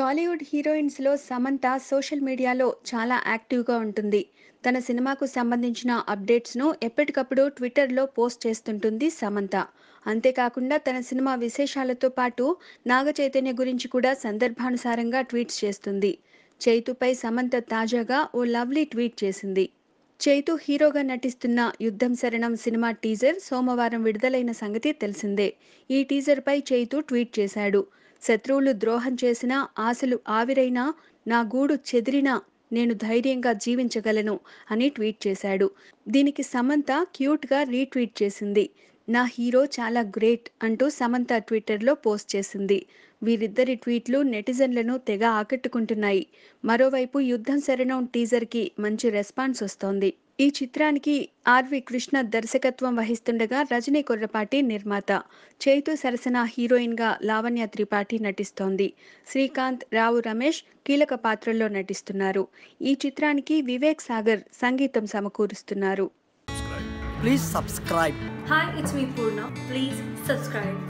Tollywood హీరోయిన్స్‌లో Samantha social మీడియాలో చాలా యాక్టివ్‌గా ఉంటుంది. తన సినిమాకు సంబంధించిన అప్డేట్స్‌ను ఎప్పటికప్పుడు ట్విట్టర్‌లో పోస్ట్ చేస్తుంటుంది సమంత. అంతేకాకుండా తన సినిమా విశేషాలతో పాటు నాగ చైతన్య గురించి కూడా సందర్భానుసారంగా ట్వీట్స్ చేస్తుంది. చైతుపై సమంత తాజాగా ఓ లవ్లీ ట్వీట్ చేసింది. చైతు హీరోగా నటిస్తున్న యుద్ధం శరణం సినిమా టీజర్ సోమవారం విడుదలైన సంగతి తెలిసిందే. ఈ టీజర్పై చైతు ట్వీట్ చేశాడు. శత్రువులు ద్రోహం చేసినా, ఆశలు ఆవిరైనా, నా గూడు చెదిరినా నేను ధైర్యంగా జీవించగలను అని ట్వీట్ చేశాడు. దీనికి సమంత క్యూట్గా రీట్వీట్ చేసింది. నా హీరో చాలా గ్రేట్ అంటూ సమంత ట్విట్టర్లో పోస్ట్ చేసింది. వీరిద్దరి ట్వీట్లు నెటిజన్లను తెగ ఆకట్టుకుంటున్నాయి. మరోవైపు యుద్ధం శరణం టీజర్కి మంచి రెస్పాన్స్ వస్తోంది. ఈ చిత్రానికి ఆర్వి కృష్ణ దర్శకత్వం వహిస్తుండగా రజనీ కొర్రపాటి నిర్మాత. చైతు సరసన హీరోయిన్గా లావణ్య త్రిపాఠి నటిస్తోంది. శ్రీకాంత్, రావు రమేష్ కీలక పాత్రల్లో నటిస్తున్నారు. ఈ చిత్రానికి వివేక్ సాగర్ సంగీతం సమకూరుస్తున్నారు. Please subscribe. Hi, it's me Purna. Please subscribe.